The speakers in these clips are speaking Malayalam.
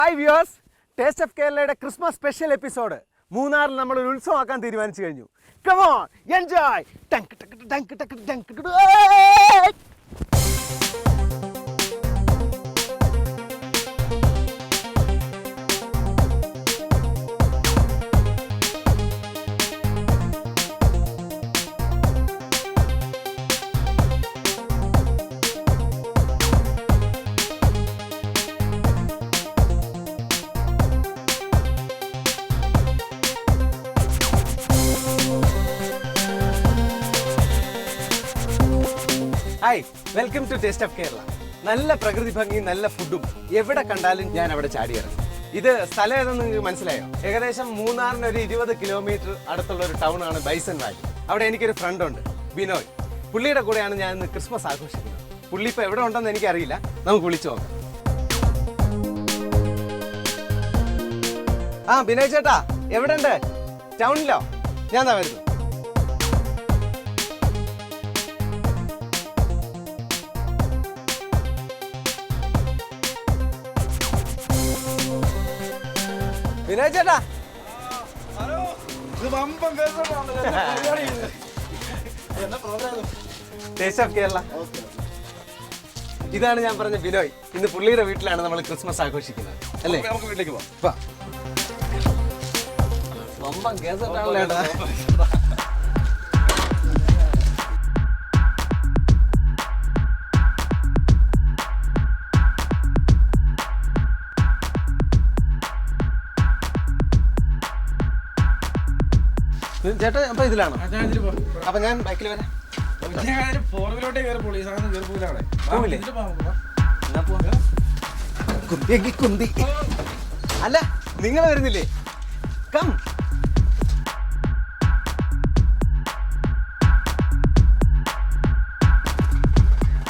ഹായ് വ്യൂവേഴ്സ്, ടേസ്റ്റ് ഓഫ് കേരളയുടെ ക്രിസ്മസ് സ്പെഷ്യൽ എപ്പിസോഡ് മൂന്നാറിൽ നമ്മൾ ഒരു ഉത്സവമാക്കാൻ തീരുമാനിച്ചു കഴിഞ്ഞു. Come on enjoy. Hi, welcome to taste of Kerala. നല്ല പ്രകൃതി ഭംഗിയും നല്ല ഫുഡും എവിടെ കണ്ടാലും ഞാൻ അവിടെ ചാടിയിറങ്ങും. ഇത് സ്ഥലം ഏതെന്ന് നിങ്ങൾക്ക് മനസ്സിലായോ? ഏകദേശം മൂന്നാറിന് ഒരു 20 കിലോമീറ്റർ അടുത്തുള്ള ഒരു ടൗൺ ആണ് ബൈസൺ വാലി. അവിടെ എനിക്കൊരു ഫ്രണ്ട് ഉണ്ട്, ബിനോയ്. പുള്ളിയുടെ കൂടെയാണ് ഞാൻ ഇന്ന് ക്രിസ്മസ് ആഘോഷിക്കുന്നത്. പുള്ളി ഇപ്പോൾ എവിടെ ഉണ്ടെന്ന് എനിക്കറിയില്ല, നമുക്ക് വിളിച്ചു നോക്കാം. ആ ബിനോയ് ചേട്ടാ, എവിടെ ഉണ്ട്? ടൗണിലോ? ഞാൻ എന്താ വരുന്നു. വിനോദ് ചേട്ടാ, ടേസ്റ്റ് ഓഫ് കേരള. ഇതാണ് ഞാൻ പറഞ്ഞ ബിനോയ്. ഇന്ന് പുള്ളിയുടെ വീട്ടിലാണ് നമ്മൾ ക്രിസ്മസ് ആഘോഷിക്കുന്നത്, അല്ലേ? നമുക്ക് വീട്ടിലേക്ക് പോവാം. വമ്പം കേസാണല്ലോ ഏട്ടാ. ചേട്ടാ അപ്പൊ ഇതിലാണോ? അപ്പൊ ഞാൻ ബൈക്കിൽ വരാം. കുന്തി അല്ല, നിങ്ങൾ വരുന്നില്ലേ? കം.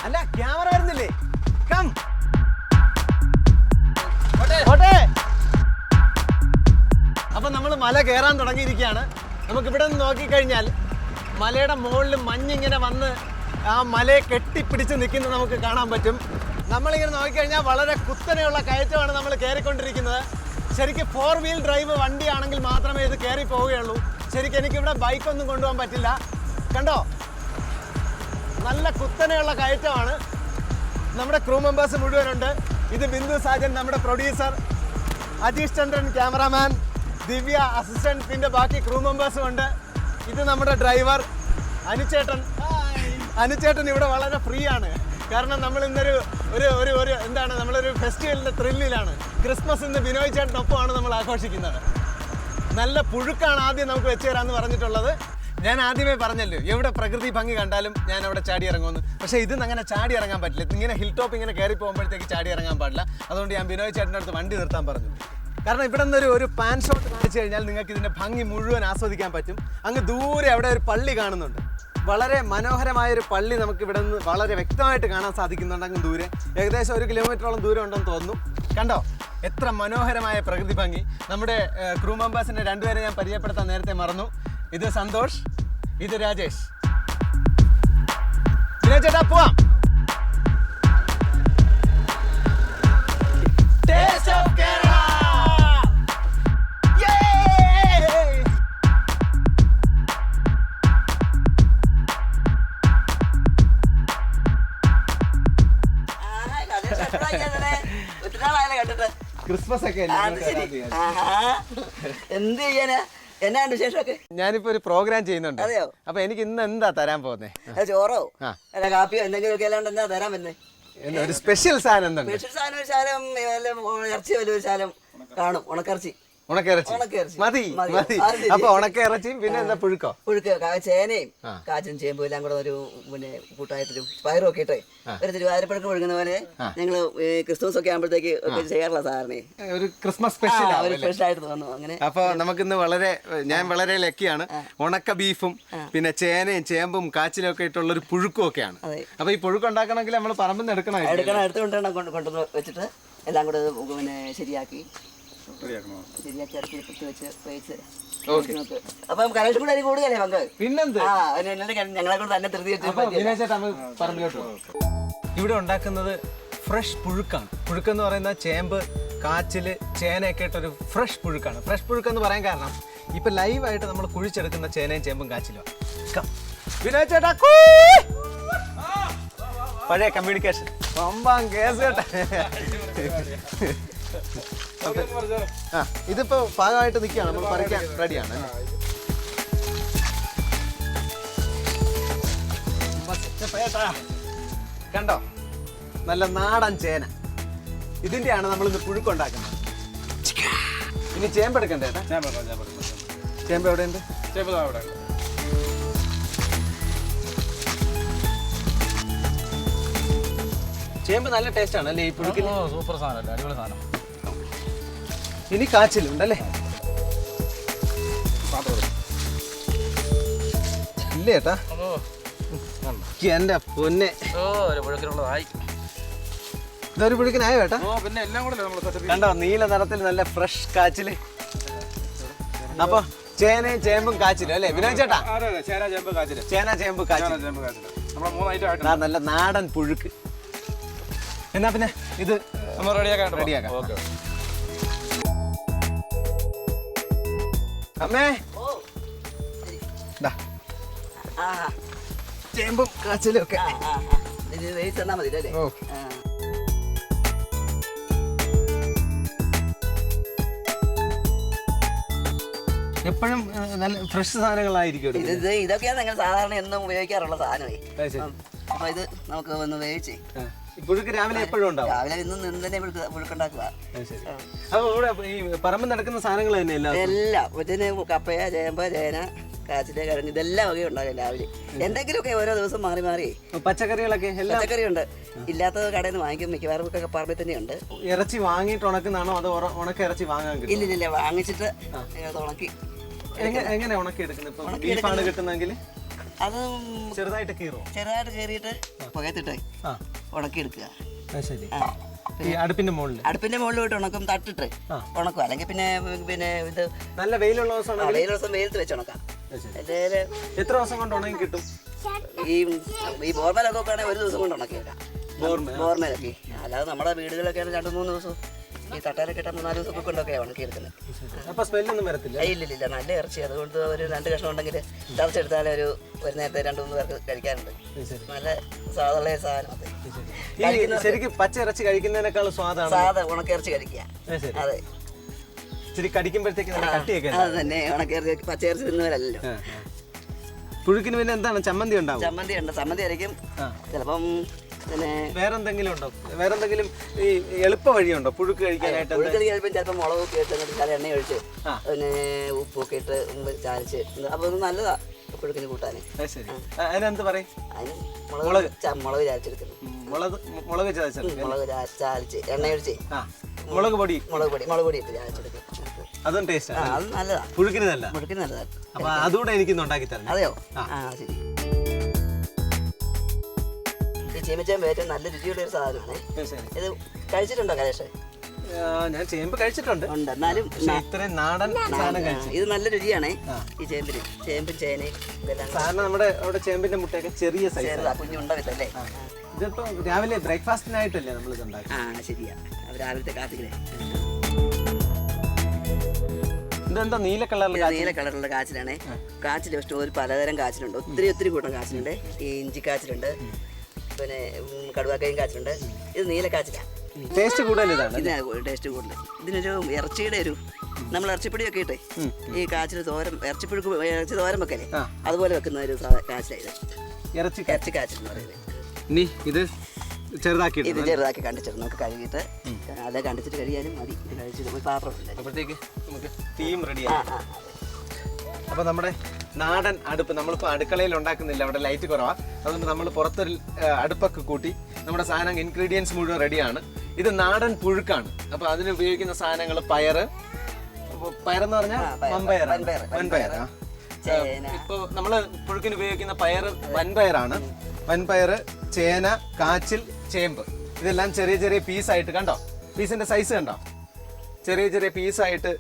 അല്ല, ക്യാമറ വരുന്നില്ലേ? കം. അപ്പൊ നമ്മൾ മല കയറാൻ തുടങ്ങിയിരിക്കുകയാണ്. നമുക്ക് ഇവിടെ നിന്ന് നോക്കിക്കഴിഞ്ഞാൽ മലയുടെ മുകളിൽ മഞ്ഞിങ്ങനെ വന്ന് ആ മലയെ കെട്ടിപ്പിടിച്ച് നിൽക്കുന്നത് നമുക്ക് കാണാൻ പറ്റും. നമ്മളിങ്ങനെ നോക്കിക്കഴിഞ്ഞാൽ വളരെ കുത്തനെയുള്ള കയറ്റമാണ് നമ്മൾ കയറിക്കൊണ്ടിരിക്കുന്നത്. ശരിക്കും 4 വീൽ ഡ്രൈവ് വണ്ടിയാണെങ്കിൽ മാത്രമേ ഇത് കയറി പോവുകയുള്ളൂ. ശരിക്കും എനിക്കിവിടെ ബൈക്കൊന്നും കൊണ്ടുപോകാൻ പറ്റില്ല. കണ്ടോ, നല്ല കുത്തനെയുള്ള കയറ്റമാണ്. നമ്മുടെ ക്രൂ മെമ്പേഴ്സ് മുഴുവനുണ്ട്. ഇത് ബിന്ദു സാജൻ നമ്മുടെ പ്രൊഡ്യൂസർ, അജീഷ് ചന്ദ്രൻ ക്യാമറാമാൻ, ദിവ്യ അസിസ്റ്റന്റ്, പിന്നെ ബാക്കി ക്രൂ മെമ്പേഴ്സും ഉണ്ട്. ഇത് നമ്മുടെ ഡ്രൈവർ അനുചേട്ടൻ ഇവിടെ വളരെ ഫ്രീ ആണ്. കാരണം നമ്മൾ ഇന്നൊരു ഒരു എന്താണ്, നമ്മളൊരു ഫെസ്റ്റിവലിൻ്റെ ത്രില്ലിലാണ്. ക്രിസ്മസ് ഇന്ന് ബിനോയ് ചേട്ടനൊപ്പമാണ് നമ്മൾ ആഘോഷിക്കുന്നത്. നല്ല പുഴുക്കാണ് ആദ്യം നമുക്ക് വെച്ച് തരാമെന്ന് പറഞ്ഞിട്ടുള്ളത്. ഞാൻ ആദ്യമേ പറഞ്ഞല്ലോ, എവിടെ പ്രകൃതി ഭംഗി കണ്ടാലും ഞാൻ അവിടെ ചാടി ഇറങ്ങുമെന്ന്. പക്ഷേ ഇതിന്ന് അങ്ങനെ ചാടി ഇറങ്ങാൻ പറ്റില്ല. ഇങ്ങനെ ഹിൽ ടോപ്പ് ഇങ്ങനെ കയറി പോകുമ്പോഴത്തേക്ക് ചാടി ഇറങ്ങാൻ പാടില്ല. അതുകൊണ്ട് ഞാൻ ബിനോയ് ചേട്ടൻ്റെ അടുത്ത് വണ്ടി നിർത്താൻ പറഞ്ഞു. കാരണം ഇവിടെ നിന്നൊരു ഒരു പാൻ ഷോട്ട് കാണിച്ചു കഴിഞ്ഞാൽ നിങ്ങൾക്ക് ഇതിൻ്റെ ഭംഗി മുഴുവൻ ആസ്വദിക്കാൻ പറ്റും. അങ്ങ് ദൂരെ അവിടെ ഒരു പള്ളി കാണുന്നുണ്ട്. വളരെ മനോഹരമായൊരു പള്ളി നമുക്ക് ഇവിടെ നിന്ന് വളരെ വ്യക്തമായിട്ട് കാണാൻ സാധിക്കുന്നുണ്ട്. അങ്ങ് ദൂരെ ഏകദേശം 1 കിലോമീറ്ററോളം ദൂരം ഉണ്ടെന്ന് തോന്നുന്നു. കണ്ടോ എത്ര മനോഹരമായ പ്രകൃതി ഭംഗി. നമ്മുടെ ക്രൂ മെമ്പേഴ്സിൻ്റെ 2 പേരെ ഞാൻ പരിചയപ്പെടുത്താൻ നേരത്തെ മറന്നു. ഇത് സന്തോഷ്, ഇത് രാജേഷ്. വിനോദ് ചേട്ടാ, പോവാം. Taste of Kerala. ക്രിസ്മസ് ഒക്കെ എന്ത് ചെയ്യാനാ? എന്നാണ് വിശേഷമൊക്കെ? ഞാനിപ്പോ ഒരു പ്രോഗ്രാം ചെയ്യുന്നുണ്ട്. അപ്പൊ എനിക്ക് ഇന്ന് എന്താ തരാൻ പോകുന്നേ? ചോറോ അല്ല കാപ്പിയോ എന്തെങ്കിലും ഒക്കെ അല്ലാണ്ട് എന്താ തരാൻ പറ്റുന്നേ? ഒരു സ്പെഷ്യൽ സാധനം എന്താണ്? സ്പെഷ്യൽ സാധനം ഒരു ശാലം ഇറച്ചി വലിയൊരു ശാലം കാണും. ഉണക്കിറച്ചി മതി. അപ്പൊ ഉണക്കിറച്ചിയും പിന്നെ എന്താ പുഴുക്കോ? പുഴുക്ക് ചേനയും കാച്ചും ചേമ്പും എല്ലാം കൂടെ ഒരു പിന്നെ കൂട്ടായത്തിലും പയറും ഒക്കെ ഇട്ടേ ഒരു തിരുവാതിരപ്പഴക്കം ഒഴുകുന്ന പോലെ ഞങ്ങള് ക്രിസ്മസ് ഒക്കെ ആകുമ്പോഴത്തേക്ക് ഒക്കെ ചെയ്യാറുള്ള സാധാരണ ഒരു ക്രിസ്മസ് സ്പെഷ്യൽ ആയിട്ട് തോന്നുന്നു. അങ്ങനെ അപ്പൊ നമുക്കിന്ന് ഞാൻ വളരെ ലക്കിയാണ്. ഉണക്ക ബീഫും പിന്നെ ചേനയും ചേമ്പും കാച്ചിലും ഒക്കെ ഇട്ടുള്ള ഒരു പുഴുക്കും ഒക്കെയാണ്. അപ്പൊ ഈ പുഴുക്ക് ഉണ്ടാക്കണമെങ്കിൽ നമ്മൾ പറമ്പിൽ നിന്ന് എടുത്തുകൊണ്ടാണ് കൊണ്ടുവന്ന് വെച്ചിട്ട് എല്ലാം കൂടെ പിന്നെ ശരിയാക്കി ഇവിടെ ഉണ്ടാക്കുന്നത് ഫ്രഷ് പുഴുക്കാണ്. പുഴുക്കെന്ന് പറയുന്ന ചേമ്പ് കാച്ചില് ചേനയൊക്കെ ഇട്ടൊരു ഫ്രഷ് പുഴുക്കാണ്. ഫ്രഷ് പുഴുക്ക് എന്ന് പറയാൻ കാരണം ഇപ്പം ലൈവായിട്ട് നമ്മൾ കുഴിച്ചെടുക്കുന്ന ചേനയും ചേമ്പും കാച്ചിലും. വിനോദ് ചേട്ടാ പഴയ കമ്മ്യൂണിക്കേഷൻ പമ്പാം കേസ് കേട്ടാ. ആ ഇതിപ്പോ ഭാഗമായിട്ട് നിൽക്കുകയാണ്, നമ്മൾ പറിക്കാൻ റെഡിയാണ്. കണ്ടോ, നല്ല നാടൻ ചേന. ഇതിന്റെയാണ് നമ്മൾ ഇന്ന് പുഴുക്കുണ്ടാക്കുന്നത്. ഇനി ചേമ്പെടുക്കണ്ടേ ചേട്ടാ? ചേമ്പ് എവിടെയുണ്ട്? ചേമ്പ് നല്ല ടേസ്റ്റ് ആണ് അല്ലേ ഈ പുഴുക്കിൽ? സൂപ്പർ സാധനം, അടിപൊളി സാധനം. ഇനി കാച്ചിലുണ്ടല്ലേ? ഇല്ലേ ചേട്ടാ? എന്റെ പൊന്നെ, പുഴുക്കിനുള്ളതായി. ഇതൊരു പുഴുക്കിനായോ ചേട്ടാ? പിന്നെ എല്ലാം കൂടെ കണ്ടോ, നീല നിറത്തിൽ നല്ല ഫ്രഷ് കാച്ചില്. അപ്പൊ ചേനയും ചേമ്പും കാച്ചിലും അല്ലേ വിനോദ് ചേട്ടാ? ചേന ചേമ്പ് കാച്ചിൽ, നല്ല നാടൻ പുഴുക്ക്. എന്നാ പിന്നെ ഇത് നമ്മൾ റെഡിയാക്കാം. അമ്മേ ചേമ്പും കാച്ചിലും ഒക്കെ. തന്നാ മതി അല്ലേ? എപ്പോഴും നല്ല ഫ്രഷ് സാധനങ്ങളായിരിക്കും. ഇതൊക്കെയാണ് നിങ്ങൾ സാധാരണ എന്നും ഉപയോഗിക്കാറുള്ള സാധനമേ. അപ്പൊ ഇത് നമുക്ക് ഒന്ന് വേവിച്ചേ. പുഴുക്ക് രാവിലെ എപ്പോഴും ഉണ്ടാവും? രാവിലെ ഇന്നും തന്നെ പുഴുക്കുണ്ടാക്കുക. അപ്പൊ ഇവിടെ ഈ പറമ്പ് നടക്കുന്ന സാധനങ്ങൾ തന്നെ എല്ലാം ഇതിന് കപ്പയ, ചേമ്പ്, ചേന, കാച്ചില്, കിഴങ്ങ് ഇതെല്ലാം വകയും ഉണ്ടാകും രാവിലെ. എന്തെങ്കിലുമൊക്കെ ഓരോ ദിവസം മാറി മാറി. പച്ചക്കറികളൊക്കെ പച്ചക്കറി ഉണ്ട്, ഇല്ലാത്തത് കടയിൽ നിന്ന് വാങ്ങിക്കും. മിക്കവാറും ഒക്കെ പറമ്പിൽ തന്നെയുണ്ട്. ഇറച്ചി വാങ്ങിയിട്ട് ഉണക്കുന്നതാണോ അതോ ഉണക്ക ഇറച്ചി വാങ്ങാൻ കിട്ടും? ഇല്ലില്ല, വാങ്ങിച്ചിട്ട് ഉണക്കി. എങ്ങനെ ഉണക്കി എടുക്കുന്നത്? ഇപ്പൊ ബീഫാണ് കിട്ടുന്നെങ്കിൽ അത് ചെറുതായിട്ട് കീറിയിട്ട് പുകയത്തിട്ട് ഉണക്കിയെടുക്കുക. ശരി. അടുപ്പിന്റെ മുകളിൽ പോയിട്ട് ഉണക്കും, തട്ടിട്ട് ഉണക്കും. അല്ലെങ്കിൽ പിന്നെ ഇത് നല്ല വെയിലുള്ള ദിവസം വെയിലത്ത് വെച്ച് ഉണക്കാം. എത്ര ദിവസം കൊണ്ട് ഉണങ്ങി കിട്ടും? ഈ ബോർമേലൊക്കെ ആണെങ്കിൽ ഒരു ദിവസം കൊണ്ട് ഉണക്കിയേക്കാം. ബോർമേലൊക്കെ. അല്ലാതെ നമ്മുടെ വീടുകളൊക്കെ 2-3 ദിവസം, ഈ തട്ടാലൊക്കെ 3-4 ദിവസമൊക്കെ കൊണ്ടൊക്കെ ഉണക്കിയെടുക്കുന്നത്. അപ്പൊ സ്മെല്ലൊന്നും വരത്തില്ല? ഇല്ലില്ല, നല്ല ഇറച്ചി. അതുകൊണ്ട് ഒരു 2 കഷ്ണം ഉണ്ടെങ്കിൽ ചതച്ചെടുത്താൽ ഒരു നേരത്തെ 2-3 പേർക്ക് കഴിക്കാനുണ്ട്. നല്ല സാധാരണ സാധനം. ശരിക്കും പച്ച ഇറച്ചി കഴിക്കുന്നതിനേക്കാൾ സാധാ ഉണക്കിറച്ചി കഴിക്കുക. അതെ, ഇച്ചിരി കടിക്കുമ്പോഴത്തേക്ക് അത് തന്നെ. ഉണക്കിറച്ചി പച്ചയിറച്ചി തിന്നുവരല്ലോ. പുഴുക്കിന് പിന്നെ എന്താണ് ചമ്മന്തി ഉണ്ടാവും? ചമ്മന്തി ഉണ്ട്, ചമ്മന്തി അരയ്ക്കും. ചിലപ്പം പിന്നെ വേറെന്തെങ്കിലും ഉണ്ടോ? വേറെന്തെങ്കിലും ഈ എളുപ്പ വഴിയുണ്ടോ പുഴുക്ക് കഴിക്കാനായിട്ട്? ചിലപ്പോൾ മുളകൊക്കെ ഇട്ട് ചില എണ്ണ ഒഴിച്ച് പിന്നെ ഉപ്പൊക്കെ ഇട്ട് ചാലിച്ച്. അപ്പൊ നല്ലതാ പുഴുക്കിന് കൂട്ടാന്. അതിനെന്ത് പറയും? അതിന് മുളക് ചാലിച്ചെടുക്കുന്നു. മുളക് ചാലിച്ച് എണ്ണ ഒഴിച്ച് മുളക് പൊടി ഇട്ട് ചാലിച്ചെടുക്കും. അതും ടേസ്റ്റ്. അത് നല്ലതാ, പുഴുക്കിന് നല്ലതാണ്. അപ്പൊ അതുകൂടെ എനിക്കൊന്ന് ഉണ്ടാക്കി തരണം. അതെയോ? ശരി. ചീമച്ചേമ്പ് ഏറ്റവും നല്ല രുചിയുള്ള ഒരു സാധനമാണ്. ഇത് കഴിച്ചിട്ടുണ്ടോ കലേഷ്? ഞാൻ ചേമ്പ് കഴിച്ചിട്ടുണ്ട്, എന്നാലും ഇത്രയും നാടൻ സാധനം കഴിച്ചു. ഇത് നല്ല രുചിയാണ് ഈ ചേമ്പിന്. ചേമ്പും ചേനയും ഇതെല്ലാം സാധാരണ നമ്മുടെ അവിടെ ചേമ്പിന്റെ മുട്ടയൊക്കെ ചെറിയ സൈസ്, കുഞ്ഞുണ്ടല്ലേ. ഇതിപ്പോ രാവിലെ ബ്രേക്ക്ഫാസ്റ്റിനായിട്ടല്ലേ നമ്മൾ ഇത് ഉണ്ടാക്കി? ശരിയാ, രാവിലത്തെ കാത്തിക്കലേ. ഇതെന്താ നീല കളറുള്ള കാച്ചിലാണ്. കാച്ചിൽ ഒരു പലതരം കാച്ചിലുണ്ട്, ഒത്തിരി കൂട്ടം കാച്ചിലുണ്ട്. ഈ ഇഞ്ചി കാച്ചിലുണ്ട്, പിന്നെ കടുവാക്കയും കാച്ചിലുണ്ട്. ഇത് നീല കാച്ചിലാണ്. ടേസ്റ്റ് കൂടുതൽ ഇതാണ്. ടേസ്റ്റ് കൂടുതൽ. ഇതിനൊരു ഇറച്ചിയുടെ നമ്മൾ ഇറച്ചിപ്പൊടിയൊക്കെ ഇട്ടേ ഈ കാച്ചിൽ ഇറച്ചി തോരൻ വെക്കല്ലേ, അതുപോലെ വെക്കുന്ന ഒരു കാച്ചിലാണ് ഇത്. ഇറച്ചി കാച്ചിൽ എന്ന് പറയുന്നത്. ഇനി ഇത് ചെറുതാക്കി കണ്ടിച്ചിട്ട് നമുക്ക് കഴുകിയിട്ട് അത് കണ്ടിച്ചിട്ട് കഴിയാനും മതി. ഇത് കഴിച്ചിട്ട് ഒരു പാത്രം അപ്പോഴത്തേക്ക് നമുക്ക് തീം റെഡിയാണ്. അപ്പോൾ നമ്മുടെ നാടൻ അടുപ്പ് നമ്മളിപ്പോൾ അടുക്കളയിൽ ഉണ്ടാക്കുന്നില്ല, അവിടെ ലൈറ്റ് കുറവാണ്. അതുകൊണ്ട് നമ്മൾ പുറത്തൊരു അടുപ്പൊക്കെ കൂട്ടി നമ്മുടെ സാധനം ഇൻഗ്രീഡിയൻസ് മുഴുവൻ റെഡിയാണ്. ഇത് നാടൻ പുഴുക്കാണ്. അപ്പോൾ അതിന് ഉപയോഗിക്കുന്ന സാധനങ്ങൾ പയറെന്ന് പറഞ്ഞാൽ വൻപയർ. ഇപ്പോൾ നമ്മൾ പുഴുക്കിന് ഉപയോഗിക്കുന്ന പയർ വൻപയറാണ്. വൻപയർ, ചേന, കാച്ചിൽ, ചേമ്പ് ഇതെല്ലാം ചെറിയ ചെറിയ പീസായിട്ട്, കണ്ടോ പീസിൻ്റെ സൈസ് കണ്ടോ, ചെറിയ പീസായിട്ട്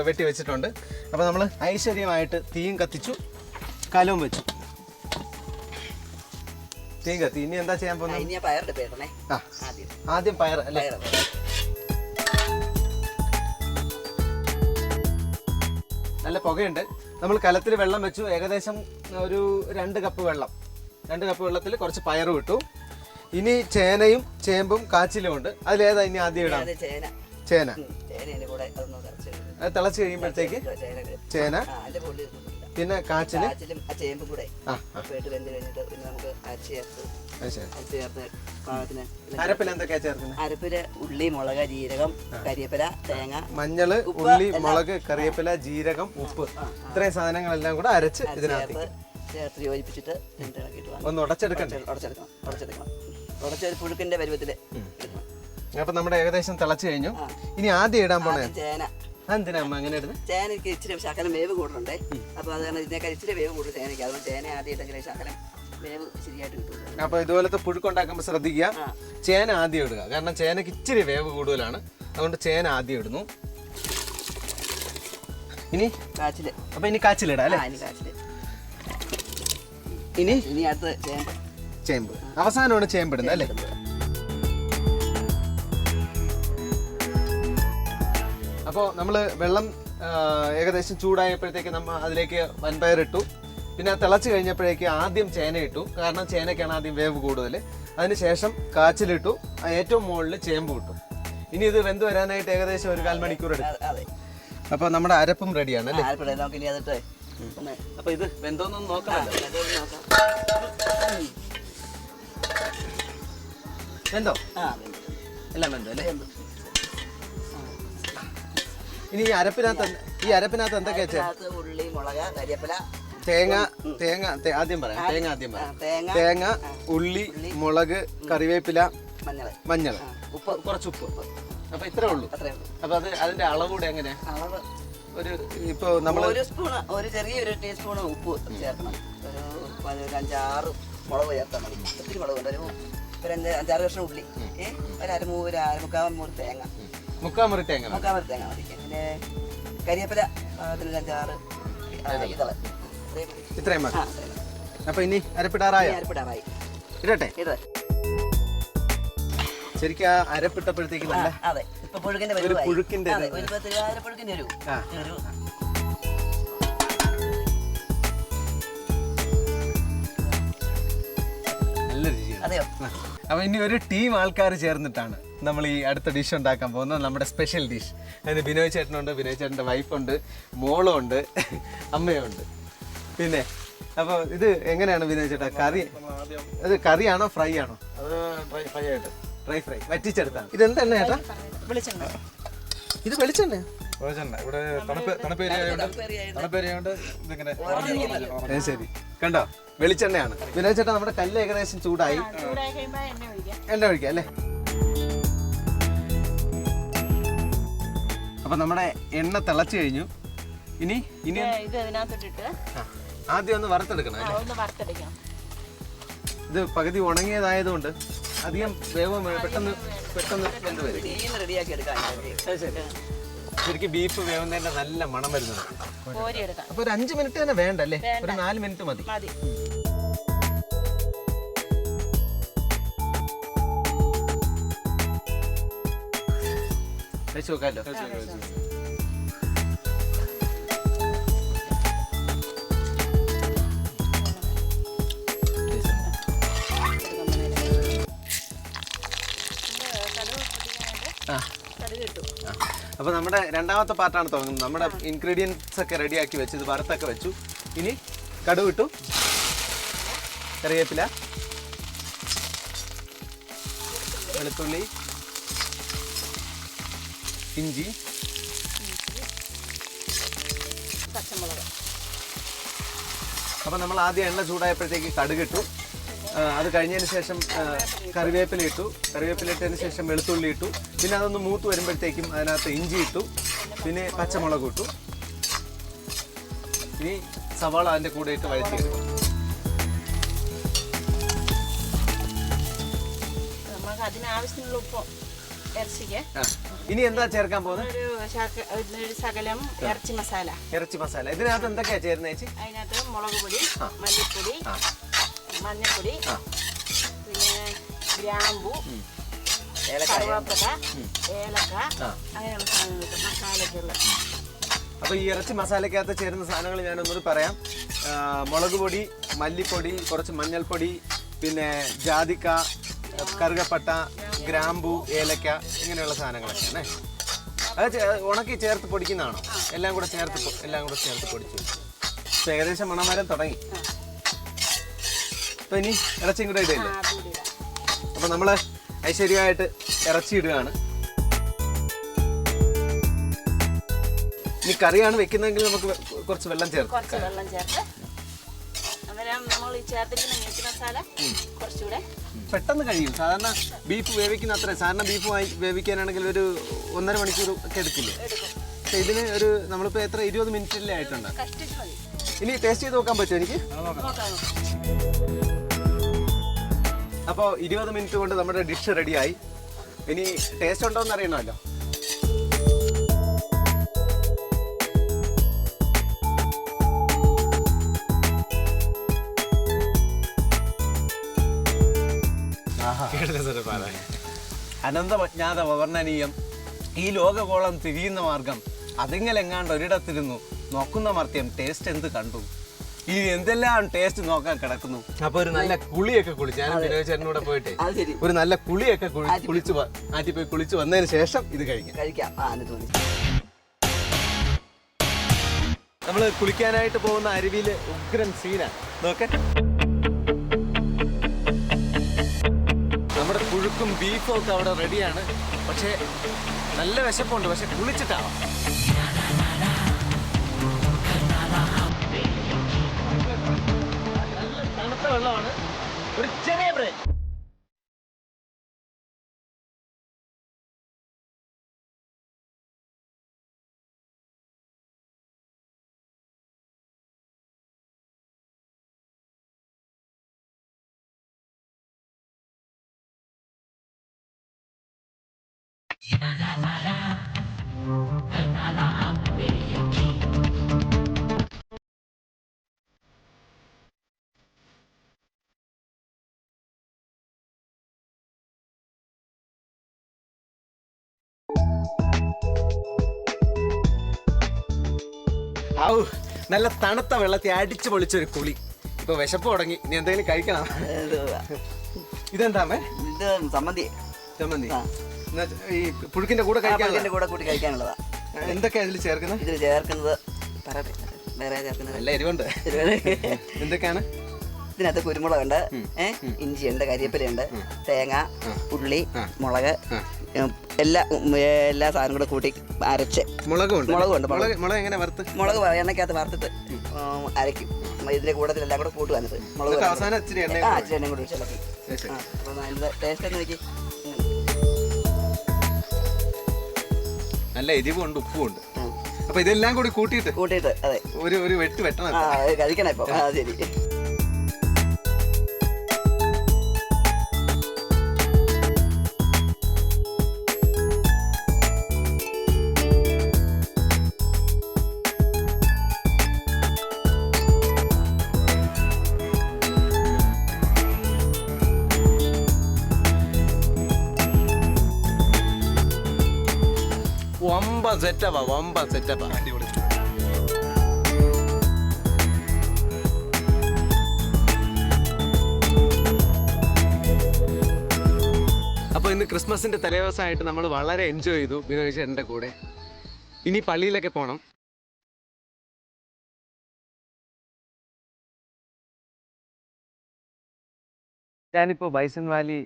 വെട്ടി വെച്ചിട്ടുണ്ട്. അപ്പോൾ നമ്മൾ ഐശ്വര്യമായിട്ട് തീയും കത്തിച്ചു, കലവും വെച്ചു. തീയും കത്തി. ഇനി എന്താ ചെയ്യാൻ പോകുന്നത്? ആദ്യം പയർ അല്ലേ? നല്ല പുകയുണ്ട്. നമ്മൾ കലത്തിൽ വെള്ളം വെച്ചു, ഏകദേശം ഒരു 2 കപ്പ് വെള്ളം. 2 കപ്പ് വെള്ളത്തിൽ കുറച്ച് പയറും ഇട്ടു. ഇനി ചേനയും ചേമ്പും കാച്ചിലും ഉണ്ട്. അതിലേതാ ഇനി ആദ്യം ഇടാം? ചേന. അത് തിളച്ച് കഴിയുമ്പോഴത്തേക്ക് ചേന, പിന്നെ കാച്ചിലും ചേമ്പും കൂടെ വെന്ത് കഴിഞ്ഞിട്ട് പിന്നെ നമുക്ക് ചേർത്ത് പാകത്തിന്. അരപ്പിൽ എന്തൊക്കെയാ ചേർക്കുന്നത്? അരപ്പില് ഉള്ളി, മുളക്, ജീരകം, കരിവേപ്പില, തേങ്ങ, മഞ്ഞള്, ഉള്ളി, മുളക്, കറിവേപ്പില, ജീരകം, ഉപ്പ്, ഇത്രയും സാധനങ്ങളെല്ലാം കൂടെ അരച്ച് ഇതിനകത്ത് ചേർത്ത് യോജിപ്പിച്ചിട്ട് ഒന്ന് ഉടച്ചെടുക്കണം. ഉടച്ചൊരു പുഴുക്കിന്റെ പരുവത്തില്. അപ്പൊ നമ്മുടെ ഏകദേശം തിളച്ചു കഴിഞ്ഞു. ഇനി ആദ്യം ഇടാൻ പോണേ ചേന. എന്തിനാ അമ്മ അങ്ങനെ ഇടുന്നത്? ചേനയ്ക്ക് ഇച്ചിരി ശകലം വേവ് കൂടുതലുണ്ടേ. അപ്പൊ അതാണ് ഇതിനേക്കാൾ ഇച്ചിരി വേവ് കൂടുതൽ ചേനയ്ക്ക്. അതുകൊണ്ട് ചേന ആദ്യം ഇട്ടെങ്കിൽ ശകലം വേവ് ശരിയായിട്ട് കിട്ടും. അപ്പൊ ഇതുപോലത്തെ പുഴുക്കുണ്ടാക്കുമ്പോൾ ശ്രദ്ധിക്കുക, ചേന ആദ്യം ഇടുക. കാരണം ചേനക്ക് ഇച്ചിരി വേവ് കൂടുതലാണ്, അതുകൊണ്ട് ചേന ആദ്യം ഇടുന്നു. ഇനി കാച്ചില്. അപ്പൊ ഇനി കാച്ചിലിടാം അല്ലേ? ഇനി അടുത്ത് ചേമ്പ്. അവസാനമാണ് ചേമ്പ് ഇടുന്നത് അല്ലേ? അപ്പോൾ നമ്മൾ വെള്ളം ഏകദേശം ചൂടായപ്പോഴത്തേക്ക് നമ്മൾ അതിലേക്ക് വൻപയർ ഇട്ടു. പിന്നെ തിളച്ച് കഴിഞ്ഞപ്പോഴേക്ക് ആദ്യം ചേന ഇട്ടു, കാരണം ചേനയ്ക്കാണ് ആദ്യം വേവ് കൂടുതൽ. അതിനുശേഷം കാച്ചിലിട്ടു, ഏറ്റവും മുകളിൽ ചേമ്പ് ഇട്ടു. ഇനി ഇത് വെന്ത് വരാനായിട്ട് ഏകദേശം ഒരു 1/4 മണിക്കൂർ എടുക്കും. അപ്പോൾ നമ്മുടെ അരപ്പും റെഡിയാണ് അല്ലേ? അപ്പോൾ ഇത് വെന്തോന്നും നോക്കണല്ലോ. വെന്തോ? എല്ലാം വെന്തോ അല്ലേ? ഇനി ഈ അരപ്പിനകത്ത് എന്തൊക്കെയാ? ഉള്ളി, മുളക്, കരിവേപ്പില, തേങ്ങ ആദ്യം പറയാം. തേങ്ങ, ഉള്ളി, മുളക്, കറിവേപ്പില, മഞ്ഞൾ, ഉപ്പ്, കുറച്ച് ഉപ്പ്. അപ്പൊ ഇത്രേ ഉള്ളൂ. അപ്പൊ അതിന്റെ അളവ് കൂടെ എങ്ങനെയാ? ഇപ്പൊ നമ്മൾ ഒരു ചെറിയൊരു ടീസ്പൂൺ ഉപ്പ് ചേർക്കണം. ഒരു 5-6 മുളക് ചേർത്താൽ മതി. ഒത്തിരി മുളകുണ്ട്. ഒരു 5-6 കഷ്ണം ഉള്ളി, ഒരു മുക്കാൽ മുറി തേങ്ങ മതി. പിന്നെ കരിവേപ്പില 5-6 ഇത്രയും മതി. അപ്പൊ ഇനി അരപ്പിടാറായി. ഇടട്ടെ. ശരിക്കും ആ അരപ്പിട്ടപ്പോഴത്തേക്ക് നല്ല പുഴുക്കിന്റെ നല്ല രുചിയാണ്. അപ്പൊ ഇനി ഒരു ടീം ആൾക്കാർ ചേർന്നിട്ടാണ് നമ്മൾ ഈ അടുത്ത ഡിഷ് ഉണ്ടാക്കാൻ പോകുന്നത്. നമ്മുടെ സ്പെഷ്യൽ ഡിഷ്. അതിന് ബിനോയ് ചേട്ടനുണ്ട്, ബിനോയ് ചേട്ടൻ്റെ വൈഫുണ്ട്, മോളും ഉണ്ട്, അമ്മയുണ്ട്. പിന്നെ അപ്പോൾ ഇത് എങ്ങനെയാണ് ബിനോയ് ചേട്ടാ കറി? ഇത് കറിയാണോ ഫ്രൈ ആണോ? ഡ്രൈ ഫ്രൈ വറ്റിച്ചെടുത്താണ്. ഇതെന്തെണ്ണ ചേട്ടാ? ഇത് വെളിച്ചെണ്ണ. ഇവിടെ തണുപ്പേരിയായോണ്ട് ഇതിങ്ങനെ. ശരി, കണ്ടോ? വെളിച്ചെണ്ണയാണ്. ബിനോയ് ചേട്ടാ നമ്മുടെ കല്ല് ഏകദേശം ചൂടായി. എണ്ണ ഒഴിക്കാം അല്ലേ? അപ്പൊ നമ്മുടെ എണ്ണ തിളച്ചു കഴിഞ്ഞു. ഇനി ആദ്യം ഒന്ന് വറുത്തെടുക്കണം അല്ലേ? ഇത് പകുതി ഉണങ്ങിയതായതുകൊണ്ട് അധികം വേഗം പെട്ടെന്ന് വെന്ത് വരും. ശരിക്കും ബീഫ് വേവുന്നതിന്റെ നല്ല മണം വരുന്നത്. അപ്പൊ ഒരു 5 മിനിറ്റ് തന്നെ വേണ്ട അല്ലേ? ഒരു 4 മിനിറ്റ് മതി. കഴിച്ചു നോക്കാമല്ലോ. അപ്പോൾ നമ്മുടെ രണ്ടാമത്തെ പാർട്ടാണ് തുടങ്ങുന്നത്. നമ്മുടെ ഇൻഗ്രീഡിയൻസ് ഒക്കെ റെഡിയാക്കി വെച്ച് ഇത് വറുത്തൊക്കെ വെച്ചു. ഇനി കടുക് ഇട്ടു, കറിവേപ്പില, വെളുത്തുള്ളി, ഇഞ്ചി, പച്ചമുളക്. അപ്പോൾ നമ്മൾ ആദ്യം എണ്ണ ചൂടായപ്പോഴത്തേക്ക് കടുക് ഇട്ടു. അത് കഴിഞ്ഞതിന് ശേഷം കറിവേപ്പില ഇട്ടു. കറിവേപ്പില ഇട്ടതിന് ശേഷം വെളുത്തുള്ളി ഇട്ടു. പിന്നെ അതൊന്ന് മൂത്ത് വരുമ്പോഴത്തേക്കും അതിനകത്ത് ഇഞ്ചി ഇട്ടു. പിന്നെ പച്ചമുളക് ഇട്ടു. ഇനി സവാള അതിൻ്റെ കൂടെ ഇട്ട് വഴറ്റിയെടുക്കും. അതിനാവശ്യമുള്ള ഉപ്പ് ഇറച്ചിക്ക്. ഇനി എന്താ ചേർക്കാൻ പോകുന്നത്? ശകലം ഇറച്ചി മസാല. ഇതിനകത്ത് എന്തൊക്കെയാ ചേരുന്നത് ചേച്ചി? അതിനകത്ത് മുളക് പൊടി, മല്ലിപ്പൊടി, മഞ്ഞപ്പൊടി, പിന്നെ ഗ്രാമ്പു, കറുവാപ്പട്ട, ഏലക്ക, അങ്ങനെയുള്ള സാധനങ്ങൾ മസാലയ്ക്കുള്ള. അപ്പോൾ ഈ ഇറച്ചി മസാലയ്ക്കകത്ത് ചേരുന്ന സാധനങ്ങൾ ഞാനൊന്നുകൂടി പറയാം. മുളക് പൊടി, മല്ലിപ്പൊടി, കുറച്ച് മഞ്ഞൾപ്പൊടി, പിന്നെ ജാതിക്ക, കറുകപ്പട്ട, ഗ്രാമ്പു, ഏലക്ക, ഇങ്ങനെയുള്ള സാധനങ്ങളൊക്കെയാണേ. അത് ഉണക്കി ചേർത്ത് പൊടിക്കുന്നതാണോ? എല്ലാം കൂടെ ചേർത്ത് പൊടിച്ചു. അപ്പോൾ ഏകദേശം മണമരം തുടങ്ങി. അപ്പോൾ ഇനി ഇറച്ചിയും കൂടെ ഇടയില്ലേ? അപ്പോൾ നമ്മൾ ഐശ്വര്യമായിട്ട് ഇറച്ചി ഇടുകയാണ്. ഇനി കറിയാണ് വെക്കുന്നതെങ്കിൽ നമുക്ക് കുറച്ച് വെള്ളം ചേർത്ത് നമ്മൾ ഈ ചേർത്തിരിക്കുന്ന മീറ്റ് മസാല കുറച്ചുകൂടെ പെട്ടെന്ന് കഴിയും. സാധാരണ ബീഫ് വേവിക്കുന്ന അത്ര, സാധാരണ ബീഫ് വേവിക്കാനാണെങ്കിൽ ഒരു 1.5 മണിക്കൂർ ഒക്കെ എടുക്കില്ലേ? പക്ഷെ ഇതിന് ഒരു നമ്മളിപ്പോൾ എത്ര 20 മിനിറ്റിലേ ആയിട്ടുണ്ട്. കഷ്ടിച്ച് മതി. ഇനി ടേസ്റ്റ് ചെയ്ത് നോക്കാൻ പറ്റുമോ എനിക്ക്? അപ്പോൾ 20 മിനിറ്റ് കൊണ്ട് നമ്മുടെ ഡിഷ് റെഡിയായി. ഇനി ടേസ്റ്റ് ഉണ്ടോ എന്ന് അറിയണമല്ലോ. അനന്തമജ്ഞാത വർണ്ണനീയം, ഈ ലോകഗോളം തിരിയുന്ന മാർഗം, അതിങ്ങലെങ്ങാണ്ട് ഒരിടത്തിരുന്നു നോക്കുന്ന മർത്യം ടേസ്റ്റ് എന്ത് കണ്ടു. ഈ എന്തെല്ലാം ടേസ്റ്റ് നോക്കാൻ കിടക്കുന്നു. അപ്പൊ ഒരു നല്ല കുളിയൊക്കെ കുളിച്ച്, ഞാൻ വിനോദ് ചേട്ടനൂടെ പോയിട്ട് ഒരു നല്ല കുളിയൊക്കെ ആറ്റി പോയി കുളിച്ച് വന്നതിന് ശേഷം ഇത് കഴിക്കാം. നമ്മൾ കുളിക്കാനായിട്ട് പോകുന്ന അരുവിയില് ഉഗ്രൻ സീനാണ്. നോക്കെ, നമ്മുടെ പുഴുക്കും ബീഫും ഒക്കെ അവിടെ റെഡിയാണ്. പക്ഷേ നല്ല വിശപ്പുണ്ട്. പക്ഷെ കുളിച്ചിട്ടാവാം. നല്ല തണുത്ത വെള്ളമാണ്. ഒരു ചെറിയ ബ്രേക്ക്. നല്ല തണുത്ത വെള്ളത്തിൽ അടിച്ചു പൊളിച്ചൊരു കുളി. ഇപ്പൊ വിശപ്പ് തുടങ്ങി. ഇനി എന്തെങ്കിലും കഴിക്കണം. ഇതെന്താമേ? ഇത് ചമ്മന്തി. ഈ പുഴുക്കിന്റെ കൂടെ കൂട്ടി കഴിക്കാനുള്ളതാ. എന്തൊക്കെയാ ഇതിൽ ചേർക്കുന്നത്? ഇതിൽ ചേർക്കുന്നത് വേറെ ചേർക്കുന്നത് നല്ല എരിവുണ്ട്. എന്തൊക്കെയാണ്? ഇതിനകത്ത് കുരുമുളകുണ്ട്, ഇഞ്ചിയുണ്ട്, കരിവേപ്പിലയുണ്ട്, തേങ്ങ, ഉള്ളി, മുളക്, എല്ലാ സാധനം കൂടെ കൂട്ടി അരച്ച്. മുളകുണ്ട്. മുളക് എങ്ങനെ വറുത്ത്? മുളക് എണ്ണക്കകത്ത് വറുത്തിട്ട് അരയ്ക്കും. ഇതിന്റെ കൂട്ടത്തിൽ എല്ലാം കൂടെ കൂട്ടുക. മുളക് അവസാനം ഇച്ചിരി എണ്ണ കൂടി ഇളക്കി. അപ്പോൾ അതിൻ്റെ ടേസ്റ്റ് എന്ന് നോക്കി. നല്ല എരിവുണ്ട്, ഉപ്പുണ്ട്. അപ്പൊ ഇതെല്ലാം കൂടി കൂട്ടിയിട്ട് അതെ ഒരു വെട്ട് വെട്ടണം. കഴിക്കണം ഇപ്പൊ. ശരി. വമ്പ സെറ്റപ്പാ. അപ്പോൾ ഇന്ന് ക്രിസ്മസിന്റെ തലേദിവസമായിട്ട് നമ്മൾ വളരെ എൻജോയ് ചെയ്തു വിനോദ് ചേട്ടൻ്റെ കൂടെ. ഇനി പള്ളിയിലൊക്കെ പോകണം. ഞാനിപ്പോൾ ബൈസൺ വാലി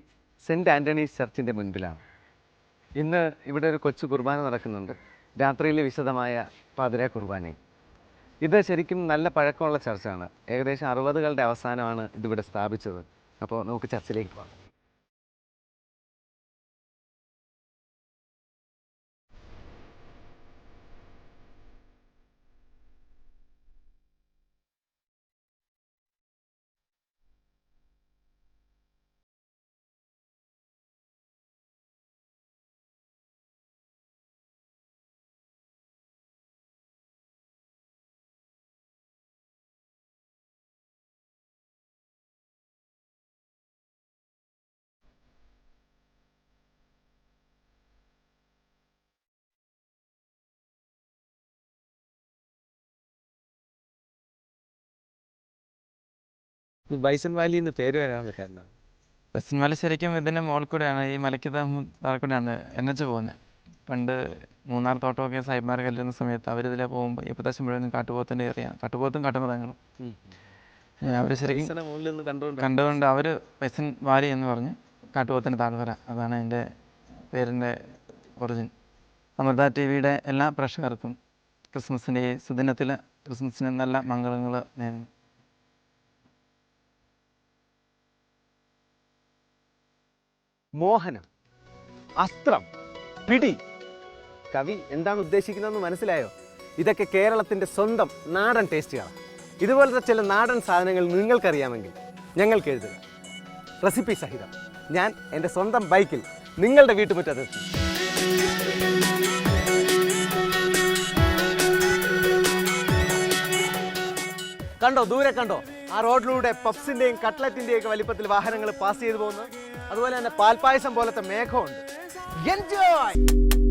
സെൻറ്റ് ആൻ്റണീസ് ചർച്ചിൻ്റെ മുൻപിലാണ്. ഇന്ന് ഇവിടെ ഒരു കൊച്ചു കുർബാന നടക്കുന്നുണ്ട്. രാത്രിയിൽ വിശദമായ പാതിരാ കുർബാനയും. ഇത് ശരിക്കും നല്ല പഴക്കമുള്ള ചർച്ചാണ്. ഏകദേശം 60കളുടെ അവസാനമാണ് ഇതിവിടെ സ്ഥാപിച്ചത്. അപ്പോൾ നമുക്ക് ചർച്ചിലേക്ക് പോകാം. ബൈസൺ വാലി എന്ന് പേര് വരാൻ പറ്റാ? ബൈസൺ വാലി ശരിക്കും ഇതിൻ്റെ മുകളിൽ കൂടെയാണ്, ഈ മലയ്ക്ക് താഴെ കൂടെയാണ് NH പോകുന്നത്. പണ്ട് മൂന്നാർ തോട്ടമൊക്കെ സായിപ്പ്മാർ കല്ലുന്ന സമയത്ത് അവരിതിലെ പോകുമ്പോൾ ഈ പ്രദേശം മുഴുവൻ കാട്ടുപോത്തിൻ്റെ ഏറിയാണ്, കാട്ടുപോത്തും കാട്ടുമൃഗങ്ങളും. അവർ ശരിക്കും കണ്ടുകൊണ്ട് അവർ ബൈസൺ വാലി എന്ന് പറഞ്ഞ് കാട്ടുപോത്തിൻ്റെ താഴ്വര, അതാണ് അതിൻ്റെ പേരിൻ്റെ ഒറിജിൻ. അമൃത TV എല്ലാ പ്രേക്ഷകർക്കും ക്രിസ്മസിൻ്റെ ഈ സുദിനത്തിൽ ക്രിസ്മസിന് നല്ല മംഗളങ്ങൾ നേരുന്നു. മോഹനം, അസ്ത്രം, പിടി. കവി എന്താണ് ഉദ്ദേശിക്കുന്നതെന്ന് മനസ്സിലായോ? ഇതൊക്കെ കേരളത്തിൻ്റെ സ്വന്തം നാടൻ ടേസ്റ്റുകളാണ്. ഇതുപോലത്തെ ചില നാടൻ സാധനങ്ങൾ നിങ്ങൾക്കറിയാമെങ്കിൽ ഞങ്ങൾക്ക് എഴുതുക, റെസിപ്പി സഹിതം. ഞാൻ എൻ്റെ സ്വന്തം ബൈക്കിൽ നിങ്ങളുടെ വീട്ടുമുറ്റത്തെത്തി. കണ്ടോ, ദൂരെ കണ്ടോ? ആ റോഡിലൂടെ പപ്സിൻ്റെയും കട്ട്ലറ്റിൻ്റെയും ഒക്കെ വലിപ്പത്തിൽ വാഹനങ്ങൾ പാസ് ചെയ്തു പോകുന്നു. അതുപോലെ തന്നെ പാൽപ്പായസം പോലത്തെ മേഘമുണ്ട്. എൻജോയ്.